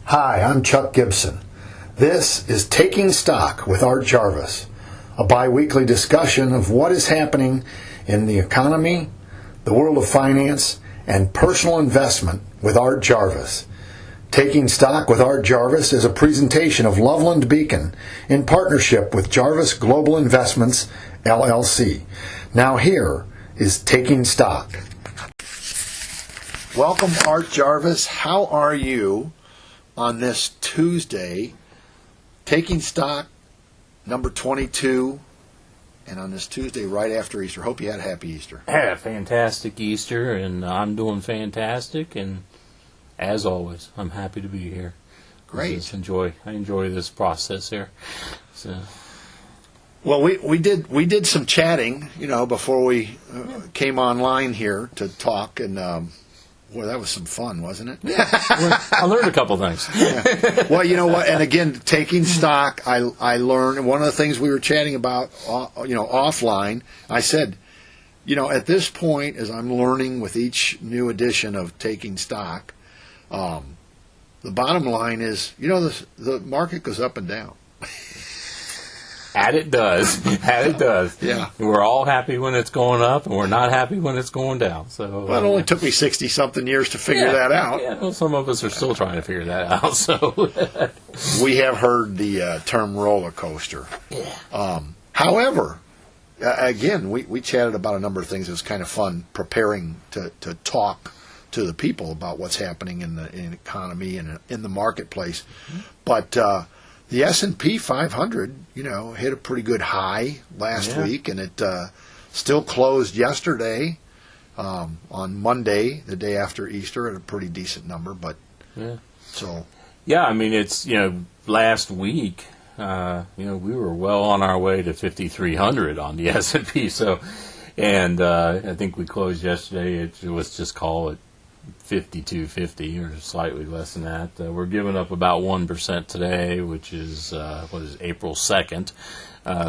Hi, I'm Chuck Gibson. This is Taking Stock with Art Jarvis, a bi-weekly discussion of what is happening in the economy, the world of finance, and personal investment with Art Jarvis. Taking Stock with Art Jarvis is a presentation of Loveland Beacon in partnership with Jarvis Global Investments, LLC. Now here is Taking Stock. Welcome, Art Jarvis. How are you on this Tuesday? Taking Stock, number 22, and on this Tuesday right after Easter. Hope you had a happy Easter. I had a fantastic Easter, and I'm doing fantastic, and as always, I'm happy to be here. Great. I enjoy this process here. So. Well, we did some chatting, before we came online here to talk, and boy, that was some fun, wasn't it? Yeah. I learned a couple things. Yeah. Well, you know what? And again, taking stock, I learned. And one of the things we were chatting about, offline, I said, at this point, as I'm learning with each new edition of Taking Stock, the bottom line is, the market goes up and down. And it does. Yeah. We're all happy when it's going up, and we're not happy when it's going down. So it only took me 60-something years to figure that out. Yeah, well, some of us are still trying to figure that out. So we have heard the term roller coaster. Yeah. However, again, we chatted about a number of things. It was kind of fun preparing to talk to the people about what's happening in the economy and in the marketplace. Mm-hmm. But the S&P 500, hit a pretty good high last week, and it still closed yesterday on Monday, the day after Easter, at a pretty decent number. But it's last week, we were well on our way to 5,300 on the S&P. So, and I think we closed yesterday. It was just call it 5250 or slightly less than that. We're giving up about 1% today, which is April 2nd.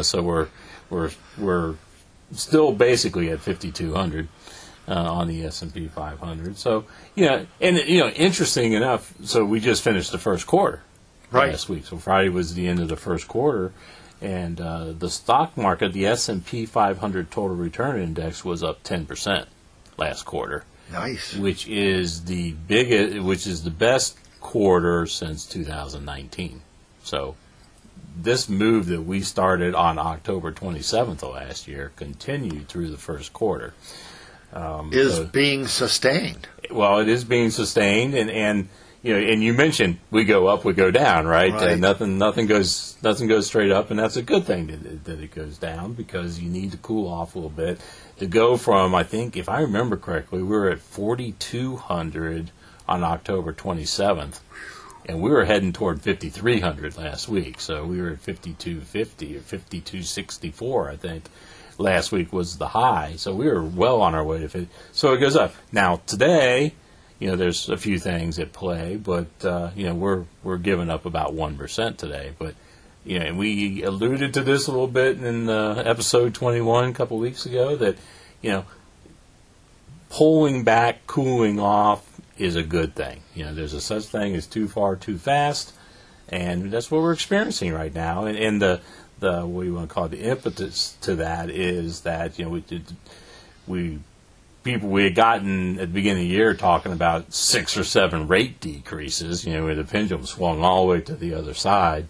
So we're still basically at 5200 on the S&P 500. So interesting enough. So we just finished the first quarter last week. So Friday was the end of the first quarter, and the stock market, the S&P 500 total return index, was up 10% last quarter. Nice. Which is the best quarter since 2019. So this move that we started on October 27th of last year continued through the first quarter. Being sustained. Well, it is being sustained, and you mentioned we go up, we go down, right? And nothing goes straight up, and that's a good thing that it goes down, because you need to cool off a little bit. To go from, I think, if I remember correctly, we were at 4,200 on October 27th, and we were heading toward 5,300 last week. So we were at 5,250 or 5,264, I think. Last week was the high, so we were well on our way to 50. So it goes up. Now today, there's a few things at play, but we're giving up about 1% today. But and we alluded to this a little bit in episode 21 a couple weeks ago, that pulling back, cooling off is a good thing. There's a such thing as too far, too fast, and that's what we're experiencing right now. And the what you want to call it, the impetus to that is that we had gotten at the beginning of the year talking about 6 or 7 rate decreases, where the pendulum swung all the way to the other side.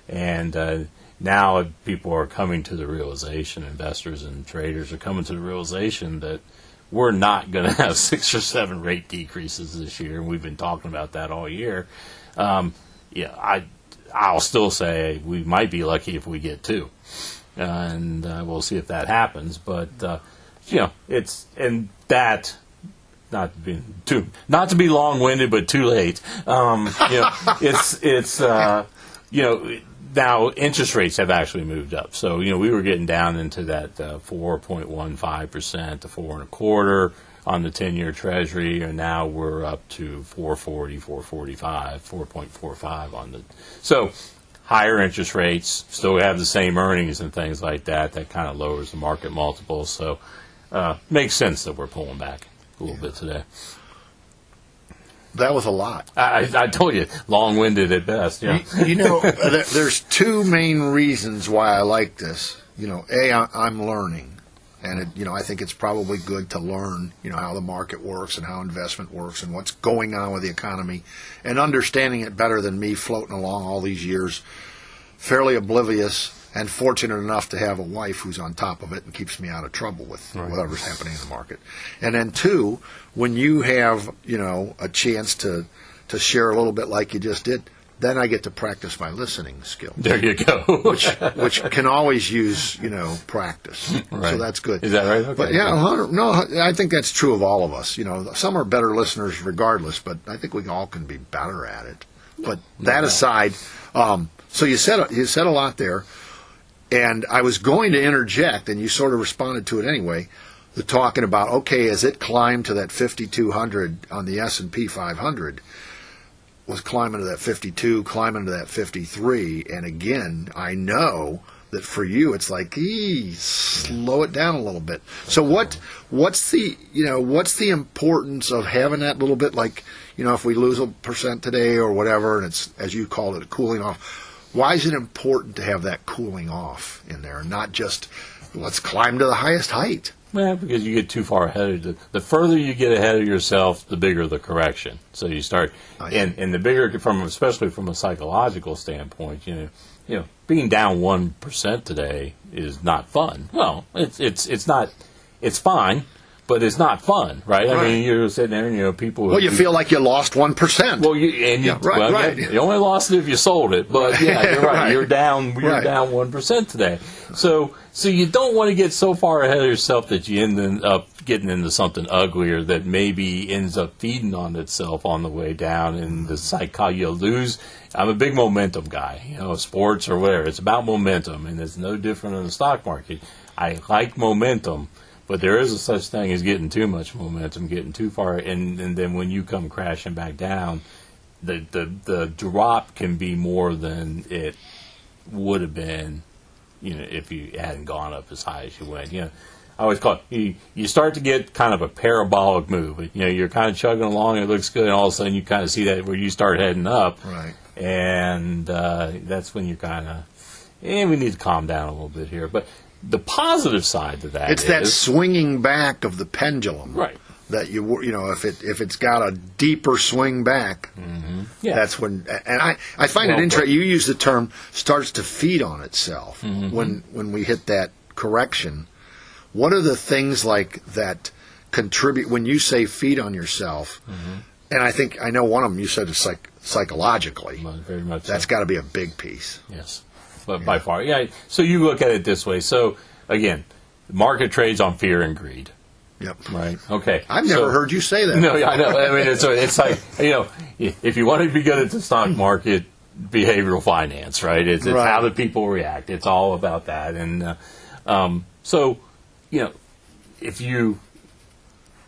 And now people are coming to the realization, investors and traders are coming to the realization that we're not going to have 6 or 7 rate decreases this year, and we've been talking about that all year. I'll still say we might be lucky if we get 2, and we'll see if that happens. But it's and that. Not to be long-winded, but too late. Now interest rates have actually moved up. So we were getting down into that 4.15% to 4.25% on the 10-year Treasury, and now we're up to 4.40, 4.45, 4.45 on the. So higher interest rates, still have the same earnings and things like that. That kind of lowers the market multiple. So makes sense that we're pulling back a little bit today. That was a lot. I told you, long-winded at best. Yeah. There's two main reasons why I like this. I'm learning, and I think it's probably good to learn, how the market works and how investment works and what's going on with the economy, and understanding it better than me floating along all these years, fairly oblivious. And fortunate enough to have a wife who's on top of it and keeps me out of trouble with whatever's happening in the market. And then two, when you have, a chance to share a little bit like you just did, then I get to practice my listening skills. There you go. which can always use, practice. Right. So that's good. Is that right? Okay. But no, I think that's true of all of us. Some are better listeners regardless, but I think we all can be better at it. But that aside, so you said a lot there. And I was going to interject, and you sort of responded to it anyway, the talking about, okay, as it climbed to that 5,200 on the S&P 500, was climbing to that 52, climbing to that 53, and again, I know that for you it's like, slow it down a little bit. So what's the importance of having that little bit, like, if we lose 1% today or whatever, and it's, as you called it, a cooling off. Why is it important to have that cooling off in there, and not just let's climb to the highest height? Well, because you get too far ahead of the further you get ahead of yourself, the bigger the correction. So you start, and the bigger, especially from a psychological standpoint, being down 1% today is not fun. Well, it's not, it's fine. But it's not fun, right? I mean, you're sitting there, people. Well, you feel like you lost 1%. Well, you only lost it if you sold it. But yeah, you're right. You're down 1% today. So you don't want to get so far ahead of yourself that you end up getting into something uglier that maybe ends up feeding on itself on the way down, and the psychology you lose. I'm a big momentum guy, sports or whatever. It's about momentum, and it's no different in the stock market. I like momentum. But there is a such thing as getting too much momentum, getting too far, and then when you come crashing back down, the drop can be more than it would have been, if you hadn't gone up as high as you went. I always call it, you start to get kind of a parabolic move. You're kind of chugging along, it looks good, and all of a sudden you kind of see that where you start heading up, right? And that's when you're kind of, we need to calm down a little bit here, but. The positive side to that is that swinging back of the pendulum, right? That if it's got a deeper swing back, that's when. And I find it interesting. You use the term starts to feed on itself when we hit that correction. What are the things like that contribute when you say feed on yourself? And I think I know one of them. You said it's psychologically. Very much. That's got to be a big piece. Yes. But by far, So you look at it this way. So again, the market trades on fear and greed. Yep. Right. Okay. I've never heard you say that. No, I know. I mean, it's like if you want to be good at the stock market, behavioral finance, right? It's how the people react. It's all about that. And so if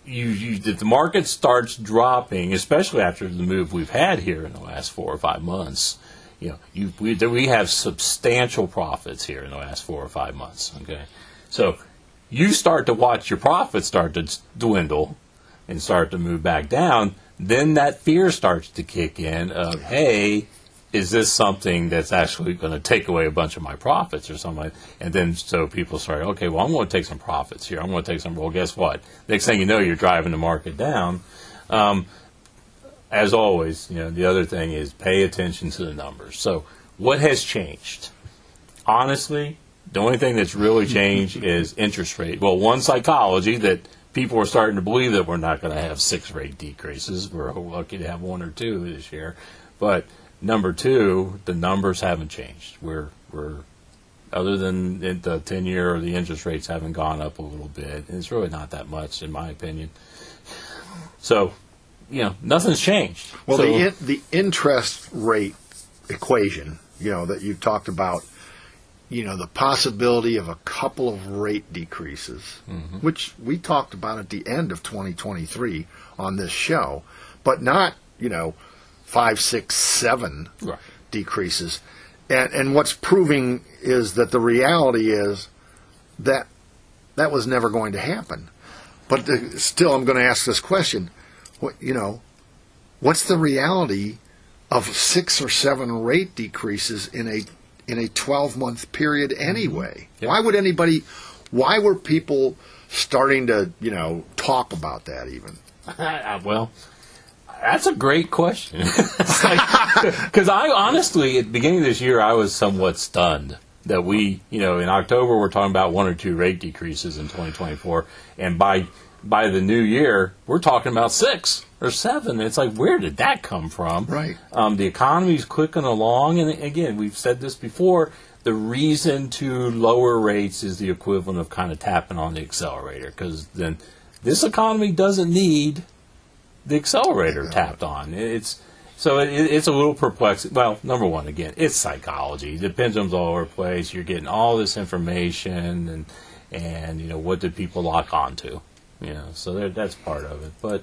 if the market starts dropping, especially after the move we've had here in the last 4 or 5 months. We have substantial profits here in the last 4 or 5 months. Okay, so you start to watch your profits start to dwindle and start to move back down. Then that fear starts to kick in of, hey, is this something that's actually going to take away a bunch of my profits or something? And then so people start, okay, well, I'm going to take some profits here. I'm going to take some. Well, guess what? Next thing you know, you're driving the market down. As always, the other thing is pay attention to the numbers. So what has changed? Honestly, the only thing that's really changed is interest rate. Well, one, psychology, that people are starting to believe that we're not going to have 6 rate decreases. We're lucky to have 1 or 2 this year. But number 2, the numbers haven't changed. We're other than the 10-year or the interest rates haven't gone up a little bit. And it's really not that much, in my opinion. So nothing's changed. Well, the interest rate equation, that you talked about, the possibility of a couple of rate decreases, which we talked about at the end of 2023 on this show, but not, 5, 6, 7 decreases. And what's proving is that the reality is that was never going to happen. But still, I'm going to ask this question. what's the reality of 6 or 7 rate decreases in a 12-month period anyway? Yeah. Why were people starting to, talk about that even? Well, that's a great question. Because I honestly, at the beginning of this year, I was somewhat stunned that we, in October, we're talking about 1 or 2 rate decreases in 2024. And by the new year, we're talking about 6 or 7. It's like, where did that come from? Right. The economy's clicking along. And again, we've said this before. The reason to lower rates is the equivalent of kind of tapping on the accelerator. Because then this economy doesn't need the accelerator tapped on. It's a little perplexing. Well, number one, again, it's psychology. The pendulum's all over the place. You're getting all this information, and what do people lock onto? So that's part of it. But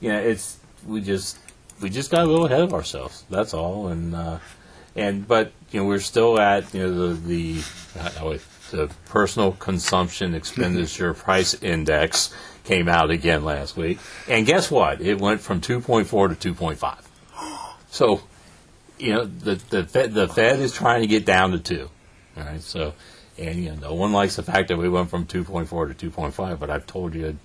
we just got a little ahead of ourselves. That's all. But we're still at the personal consumption expenditure price index came out again last week, and guess what? It went from 2.4 to 2.5. So, the Fed is trying to get down to 2. All right. So, and no one likes the fact that we went from 2.4 to 2.5. But I've told you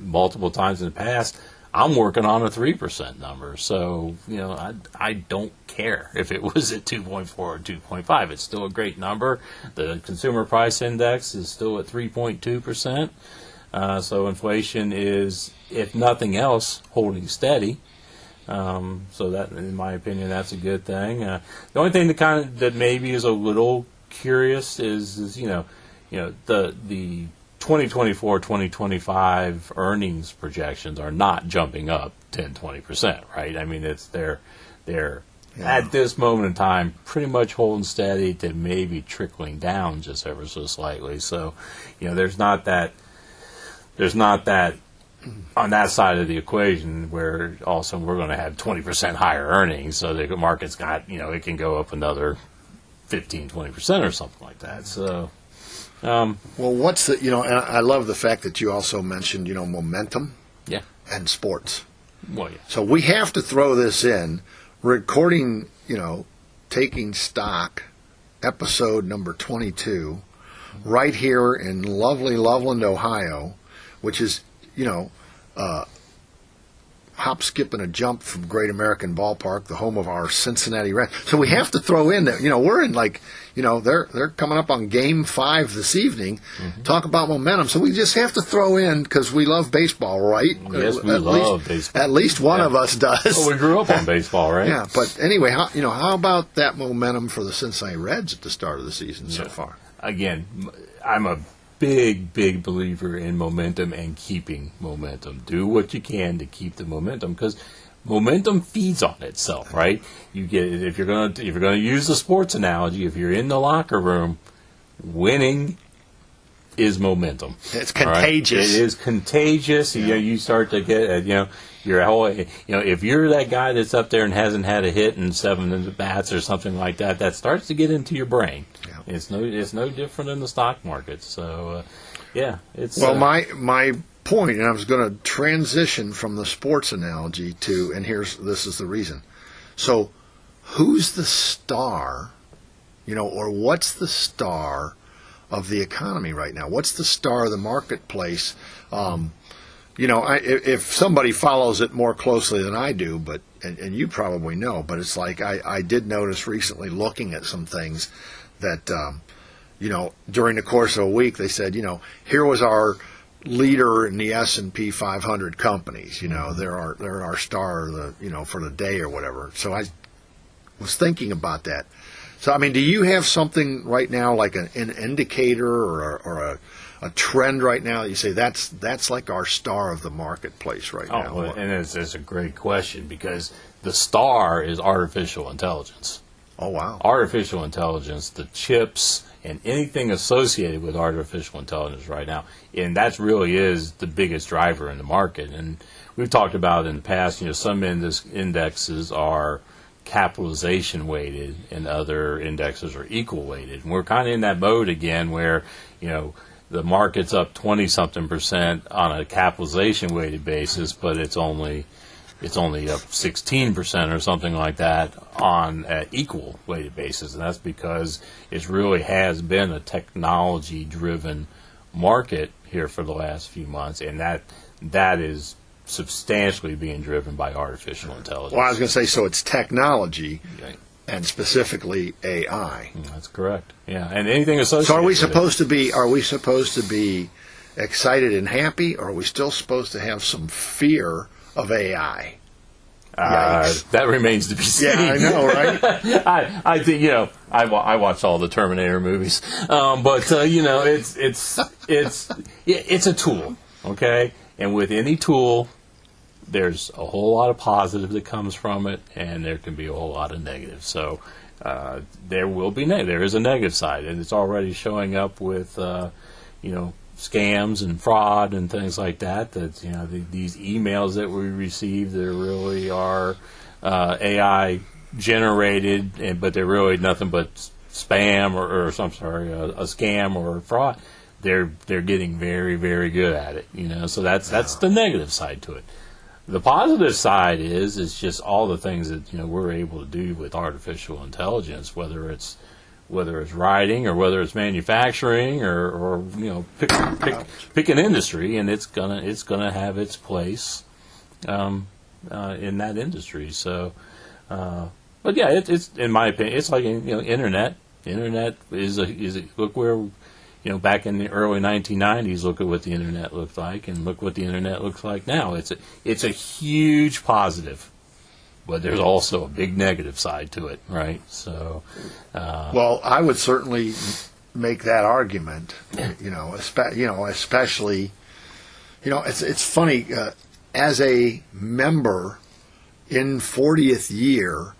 multiple times in the past, I'm working on a 3% number. So, I don't care if it was at 2.4 or 2.5. It's still a great number. The consumer price index is still at 3.2%. So inflation is, if nothing else, holding steady. So that, in my opinion, that's a good thing. The only thing that maybe is a little curious is the 2024-2025 earnings projections are not jumping up 10-20%, right? I mean, they're at this moment in time pretty much holding steady to maybe trickling down just ever so slightly. So, there's not that on that side of the equation where all of a sudden we're going to have 20% higher earnings. So the market's got, it can go up another 15-20% or something like that. So, well, what's the, and I love the fact that you also mentioned, momentum, yeah, and sports. Well, yeah. So we have to throw this in, recording, Taking Stock, episode number 22, right here in lovely Loveland, Ohio, which is, hop, skip, and a jump from Great American Ballpark, the home of our Cincinnati Reds. So we have to throw in that, we're in they're coming up on Game 5 this evening. Mm-hmm. Talk about momentum. So we just have to throw in, because we love baseball, right? Yes, we love baseball. At least one of us does. Well, we grew up on baseball, right? Yeah, but anyway, how about that momentum for the Cincinnati Reds at the start of the season so far? Again, I'm a big believer in momentum and keeping momentum. Do what you can to keep the momentum, because momentum feeds on itself, right? You get, if you're going to use the sports analogy, if you're in the locker room, winning is momentum. It's contagious. Right? It is contagious. Yeah. You start to get your whole, if you're that guy that's up there and hasn't had a hit in 7 at-bats or something like that, that starts to get into your brain. Yeah. It's no different in the stock market. So, it's my point, and I was going to transition from the sports analogy to, and this is the reason. So, who's the star, or what's the star of the economy right now? What's the star of the marketplace? If somebody follows it more closely than I do, but and you probably know, but it's like I did notice recently looking at some things that, during the course of a week, they said, here was our leader in the S&P 500 companies. They're our star, for the day or whatever. So I was thinking about that. So, I mean, do you have something right now, like an indicator or a trend right now that you say that's like our star of the marketplace right now? Well, and it's a great question, because the star is artificial intelligence. Oh, wow. Artificial intelligence, the chips, and anything associated with artificial intelligence right now. And that really is the biggest driver in the market. And we've talked about in the past, some indexes are capitalization weighted and other indexes are equal weighted. And we're kind of in that mode again where, the market's up 20-something% on a capitalization weighted basis, but it's only it's only up 16% or something like that on an equal weighted basis, and that's because it really has been a technology-driven market here for the last few months, and that is substantially being driven by artificial intelligence. Well, I was going to say, so it's technology, Right. and specifically AI. That's correct. Yeah, and anything associated. So are we with supposed to be? Are we supposed to be excited and happy, or are we still supposed to have some fear of AI? That remains to be seen. Yeah, I know, right? I think I watch all the Terminator movies, but it's a tool, okay? And with any tool, there's a whole lot of positive that comes from it, and there can be a whole lot of negative. So there will be there is a negative side, and it's already showing up with scams and fraud and things like that. That these emails that we receive, that really are AI generated, but they're really nothing but spam or a scam or fraud. They're getting very, very good at it. So that's the negative side to it. The positive side is just all the things that we're able to do with artificial intelligence, whether it's writing or whether it's manufacturing or pick an industry, and it's gonna have its place in that industry. So, but yeah, it's in my opinion, it's like internet. Internet is look where. Back in the early 1990s, look at what the internet looked like, and look what the internet looks like now. It's a huge positive, but there's also a big negative side to it, right? So, well, I would certainly make that argument. Especially, it's funny as a member in 40th year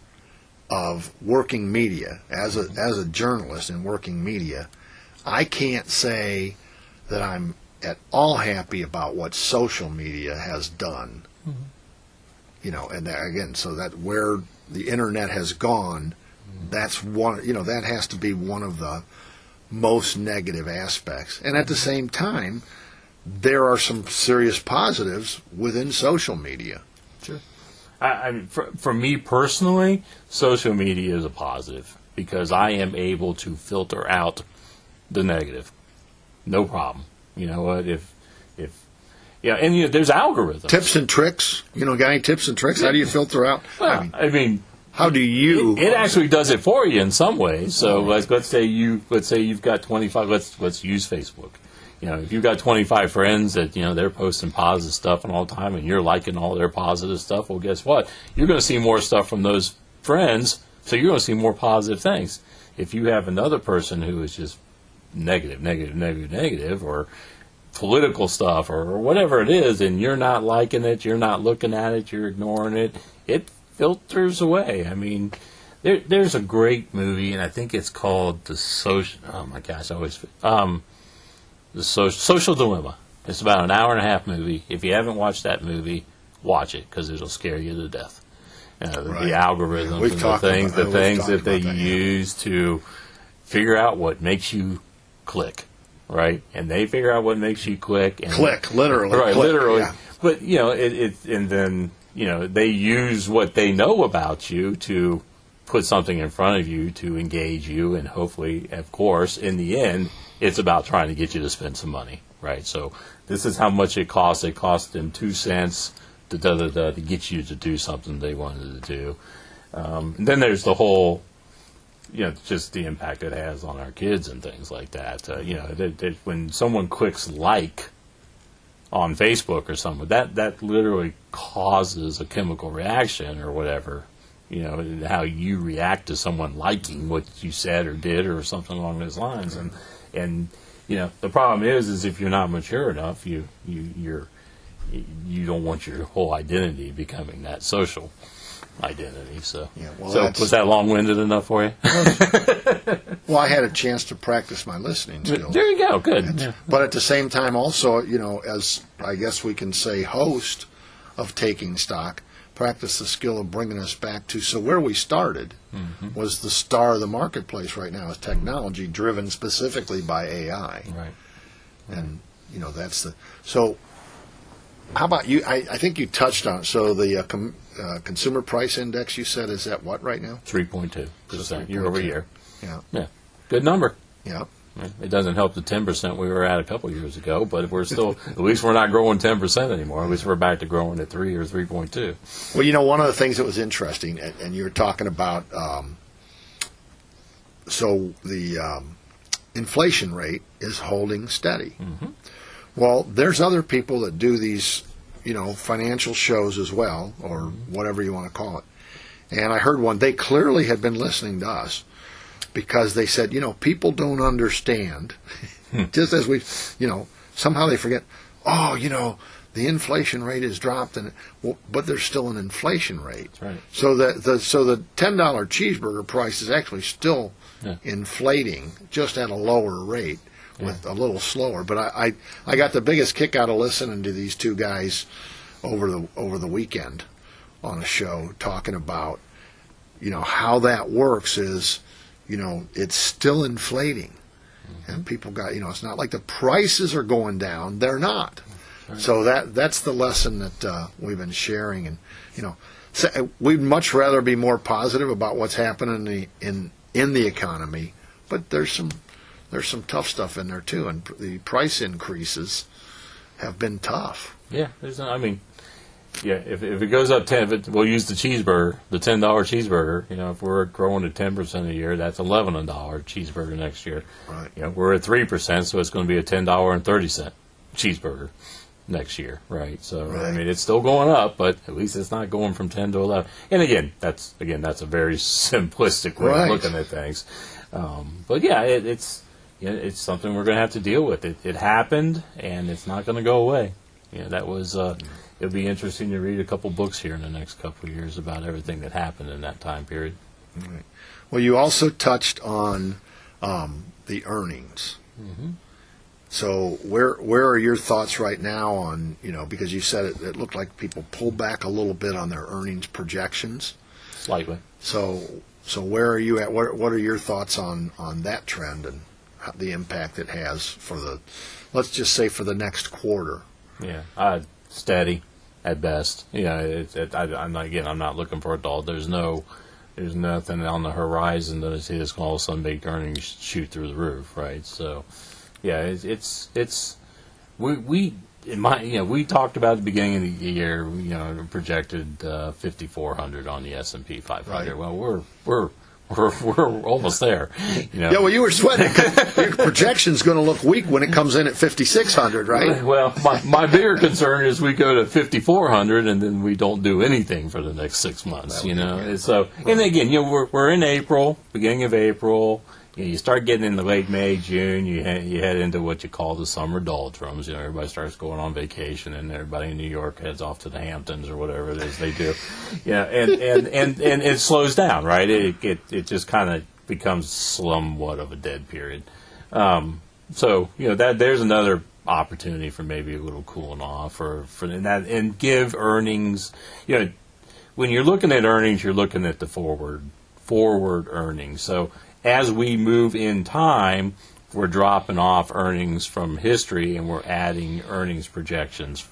of working media, as a journalist in working media. I can't say that I'm at all happy about what social media has done. Mm-hmm. And again, so that where the internet has gone, that's one. That has to be one of the most negative aspects. And at the same time, there are some serious positives within social media. Sure. I mean, for me personally, social media is a positive because I am able to filter out the negative, no problem. You know what? If there's algorithms. Tips and tricks. Got any tips and tricks? How do you filter out? Well, how do you? It actually does it for you in some ways. So let's say you've got 25. Let's use Facebook. If you've got 25 friends that they're posting positive stuff and all the time, and you're liking all their positive stuff, well, guess what? You're going to see more stuff from those friends, so you're going to see more positive things. If you have another person who is just negative, or political stuff, or whatever it is, and you're not liking it, you're not looking at it, you're ignoring it, it filters away. I mean, there's a great movie, and I think it's called The Social Dilemma. It's about an hour and a half movie. If you haven't watched that movie, watch it, because it'll scare you to death. The algorithms and the things that they use to figure out what makes you click, right? And they figure out what makes you click. And literally. Right, click, literally. Yeah. But, and then, they use what they know about you to put something in front of you to engage you, and hopefully, of course, in the end, it's about trying to get you to spend some money, right? So this is how much it costs. It cost them 2 cents to get you to do something they wanted to do. And then there's the whole just the impact it has on our kids and things like that. When someone clicks like on Facebook or something, that literally causes a chemical reaction or whatever. How you react to someone liking what you said or did or something along those lines. And the problem is if you're not mature enough, you don't want your whole identity becoming that social identity. So, was that long-winded enough for you? Well, I had a chance to practice my listening skills. There you go. Good. Yeah. But at the same time, also, as I guess we can say, host of Taking Stock, practice the skill of bringing us back to where we started was the star of the marketplace right now is technology driven specifically by AI. Right. And that's how about you? I think you touched on it. So the consumer price index, you said, is at what right now? 3.2% year over year. Yeah. Yeah. Good number. Yeah. It doesn't help the 10% we were at a couple years ago, but we're still, at least we're not growing 10% anymore. At least we're back to growing at 3 or 3.2. Well, one of the things that was interesting, and you're talking about, so the inflation rate is holding steady. Mm-hmm. Well, there's other people that do these, financial shows as well, or whatever you want to call it. And I heard one, they clearly had been listening to us. Because they said, people don't understand. Just as we, somehow they forget, the inflation rate has dropped, but there's still an inflation rate. Right. So the $10 cheeseburger price is actually still inflating, just at a lower rate, with a little slower. But I got the biggest kick out of listening to these two guys over the weekend on a show talking about, how that works is. It's still inflating. Mm-hmm. And people got, it's not like the prices are going down. They're not. Right. So that's the lesson that we've been sharing. And, so we'd much rather be more positive about what's happening in the economy. But there's some tough stuff in there, too. And the price increases have been tough. Yeah. Yeah, if it goes up 10, we'll use the cheeseburger, the $10 cheeseburger. If we're growing at 10% a year, that's $11 cheeseburger next year. Right. We're at 3%, so it's going to be a $10.30 cheeseburger next year, right? So right. It's still going up, but at least it's not going from 10 to 11. And again, that's a very simplistic way of looking at things. But yeah, it's something we're going to have to deal with. It happened, and it's not going to go away. That was. It'll be interesting to read a couple books here in the next couple of years about everything that happened in that time period. Right. Well, you also touched on the earnings. Mm-hmm. So where are your thoughts right now on, because you said it looked like people pulled back a little bit on their earnings projections. Slightly. So where are you at? What are your thoughts on that trend and the impact it has let's just say for the next quarter? Yeah. Steady at best. I'm not looking for a doll. There's nothing on the horizon that I see that's going to all of a sudden make earnings shoot through the roof, right? So, yeah, we talked about at the beginning of the year, projected 5,400 on the S&P 500. Right. Well, we're almost there. Yeah, well, you were sweating. Your projection's going to look weak when it comes in at 5,600, right? Well, my bigger concern is we go to 5,400 and then we don't do anything for the next 6 months. So, and again, we're in April, beginning of April. You start getting into late May, June. You head into what you call the summer doldrums. Everybody starts going on vacation, and everybody in New York heads off to the Hamptons or whatever it is they do. And it slows down, right? It just kind of becomes somewhat of a dead period. So that there's another opportunity for maybe a little cooling off and give earnings. When you're looking at earnings, you're looking at the forward earnings. So as we move in time, we're dropping off earnings from history and we're adding earnings projections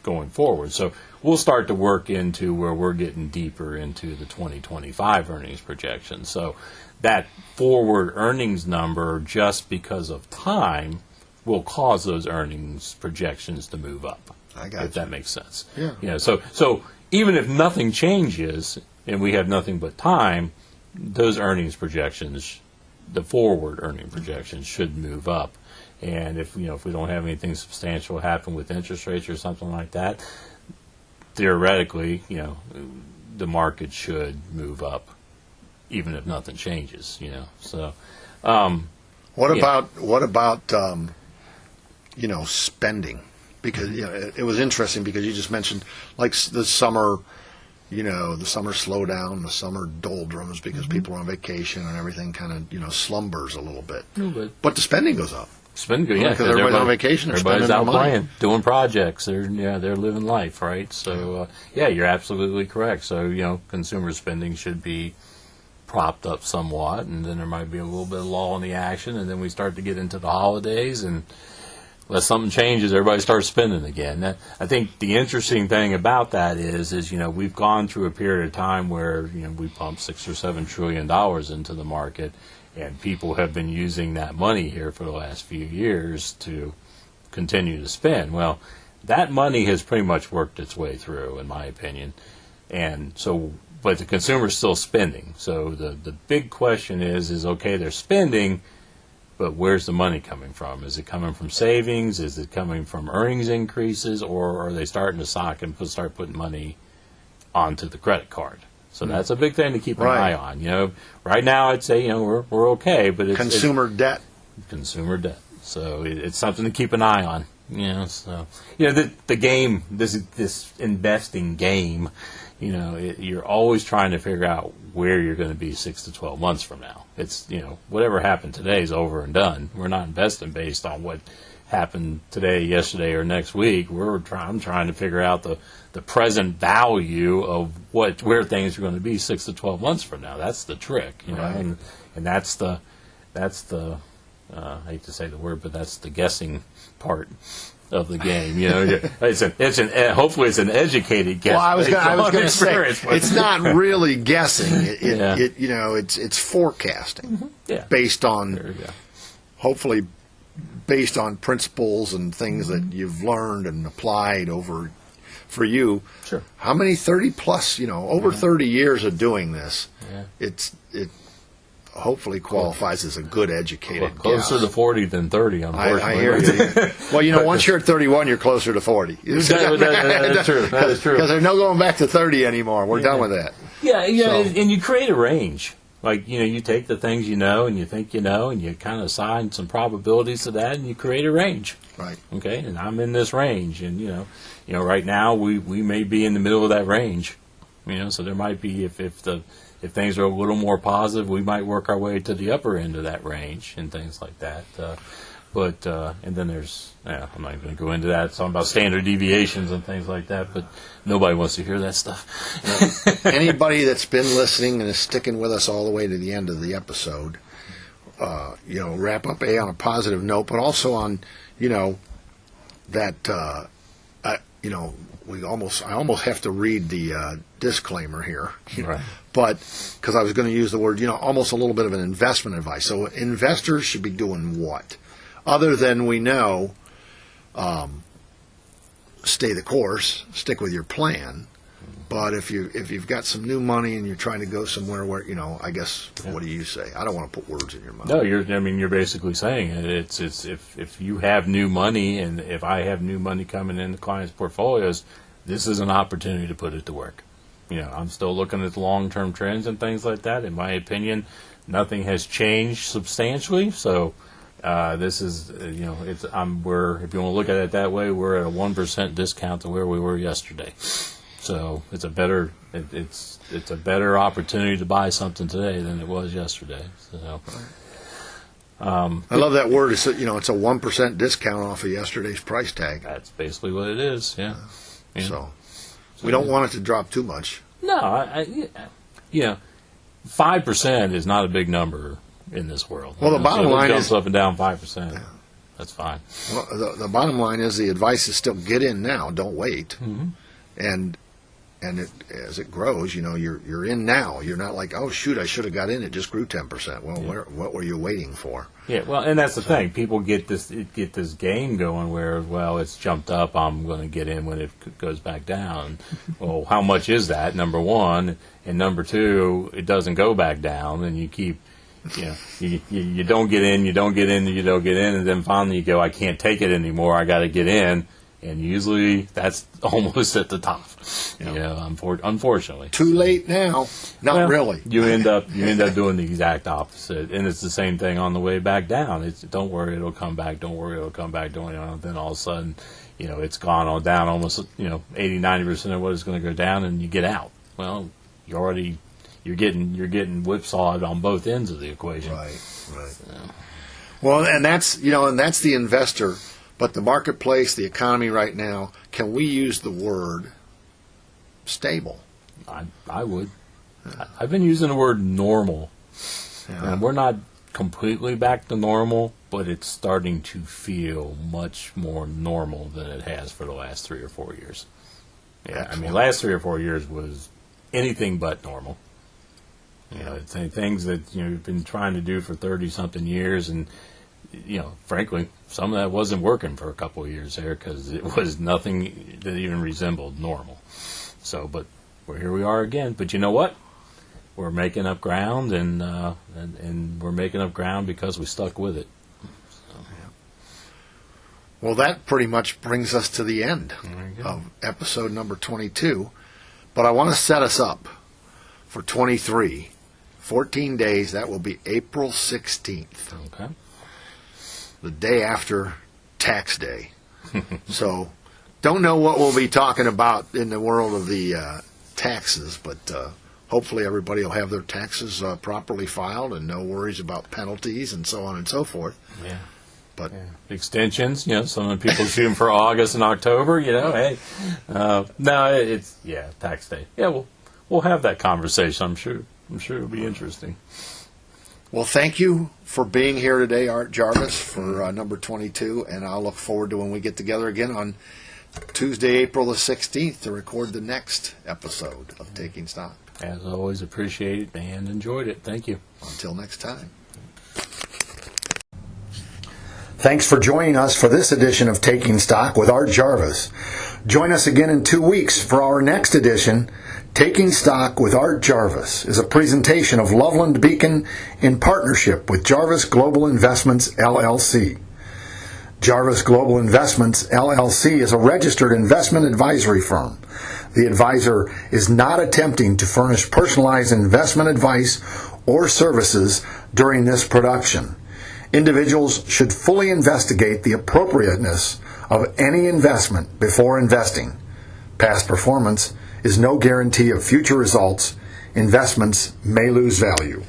going forward. So we'll start to work into where we're getting deeper into the 2025 earnings projections. So that forward earnings number, just because of time, will cause those earnings projections to move up. I got if that makes sense. Yeah. So even if nothing changes and we have nothing but time, those earnings projections, the forward earning projections, should move up. And if we don't have anything substantial happen with interest rates or something like that, theoretically, the market should move up, even if nothing changes. So. What about spending? Because it was interesting because you just mentioned like the summer. The summer slowdown, the summer doldrums because people are on vacation and everything kind of, slumbers a little bit. But the spending goes up. Spending, yeah. Because everybody's on vacation. Everybody's out playing, doing projects. They're living life, right? So, you're absolutely correct. So, consumer spending should be propped up somewhat, and then there might be a little bit of lull in the action, and then we start to get into the holidays, and unless something changes, everybody starts spending again. I think the interesting thing about that is we've gone through a period of time where we pumped $6 or $7 trillion into the market, and people have been using that money here for the last few years to continue to spend. Well, that money has pretty much worked its way through, in my opinion, and so. But the consumer's still spending. So the big question is okay, they're spending, but where's the money coming from? Is it coming from savings? Is it coming from earnings increases? Or are they starting to sock and start putting money onto the credit card? So that's a big thing to keep an eye on. Right now I'd say we're okay, but it's consumer debt. Consumer debt. So it's something to keep an eye on. So the game, this investing game. You're always trying to figure out where you're going to be 6 to 12 months from now. It's, whatever happened today is over and done. We're not investing based on what happened today, yesterday, or next week. I'm trying to figure out the present value of where things are going to be 6 to 12 months from now. That's the trick, and that's the I hate to say the word, but that's the guessing part of the game. Hopefully it's an educated guess. Well, I was going to say it's not really guessing. Yeah. It's forecasting based on hopefully based on principles and things that you've learned and applied over. For you, sure. How many 30 plus? Over 30 years of doing this. Yeah. It hopefully qualifies as a good educated closer guess. to 40 than 30, unfortunately. I hear you. Well, once you're at 31, you're closer to 40. That is true. That is true. Because there's no going back to 30 anymore. We're done with that. Yeah, and you create a range. Like, you take the things and you think and you kind of assign some probabilities to that, and you create a range. Right. Okay, and I'm in this range, and, right now we may be in the middle of that range. So there might be, if things are a little more positive, we might work our way to the upper end of that range and things like that. And then there's, I'm not even going to go into that. It's talking about standard deviations and things like that, but nobody wants to hear that stuff. Anybody that's been listening and is sticking with us all the way to the end of the episode, wrap up on a positive note, but also on, that, I almost have to read the disclaimer here. Right. But because I was going to use the word, almost a little bit of an investment advice. So investors should be doing what? Other than we know, stay the course, stick with your plan. But if you've got some new money and you're trying to go somewhere where, I guess, what do you say? I don't want to put words in your mouth. No, you're basically saying it. It's if you have new money and if I have new money coming in the clients' portfolios, this is an opportunity to put it to work. I'm still looking at the long-term trends and things like that. In my opinion, nothing has changed substantially. So this is, if you want to look at it that way, we're at a 1% discount to where we were yesterday. So it's a better opportunity to buy something today than it was yesterday. So I love that word. It's it's a 1% discount off of yesterday's price tag. That's basically what it is. Yeah. So we don't want it to drop too much. No, 5% is not a big number in this world. Well, the bottom line is jumps up and down 5%. Yeah. That's fine. Well, the bottom line is the advice is still get in now, don't wait, and as it grows, you're in now. You're not like, oh shoot, I should have got in. It just grew 10%. Well, what were you waiting for? Yeah, well, and that's the thing. People get this game going where, well, it's jumped up. I'm going to get in when it goes back down. Well, how much is that? Number one, and number two, it doesn't go back down, and you keep. You don't get in, you don't get in, you don't get in, and then finally you go, I can't take it anymore. I got to get in. And usually that's almost at the top. Unfortunately. Too late now. Not really. You end up doing the exact opposite, and it's the same thing on the way back down. It's don't worry, it'll come back. Don't worry, it'll come back. Then all of a sudden, it's gone on down almost 80-90% of what it's going to go down, and you get out. Well, you're getting whipsawed on both ends of the equation. Right. So. Well, and that's the investor. But the marketplace, the economy right now, can we use the word stable? I would. I've been using the word normal. Yeah. And we're not completely back to normal, but it's starting to feel much more normal than it has for the last 3 or 4 years. Yeah, I mean, last 3 or 4 years was anything but normal. You know, it's things that you've been trying to do for 30-something years, and frankly, some of that wasn't working for a couple of years there because it was nothing that even resembled normal. So, but here we are again. But you know what? We're making up ground, and we're making up ground because we stuck with it. So. Well, that pretty much brings us to the end of episode number 22. But I want to set us up for 23. 14 days, that will be April 16th. Okay. The day after tax day. So, don't know what we'll be talking about in the world of the taxes, but hopefully everybody will have their taxes properly filed and no worries about penalties and so on and so forth. Yeah. But extensions, some of the people shooting for August and October, hey. No, it's, tax day. Yeah, we'll have that conversation, I'm sure. I'm sure it'll be interesting. Well, thank you for being here today, Art Jarvis, for number 22, and I'll look forward to when we get together again on Tuesday, April the 16th, to record the next episode of Taking Stock. As always, appreciate it and enjoyed it. Thank you. Until next time. Thanks for joining us for this edition of Taking Stock with Art Jarvis. Join us again in 2 weeks for our next edition. Taking Stock with Art Jarvis is a presentation of Loveland Beacon in partnership with Jarvis Global Investments, LLC. Jarvis Global Investments, LLC is a registered investment advisory firm. The advisor is not attempting to furnish personalized investment advice or services during this production. Individuals should fully investigate the appropriateness of any investment before investing. Past performance is no guarantee of future results. Investments may lose value.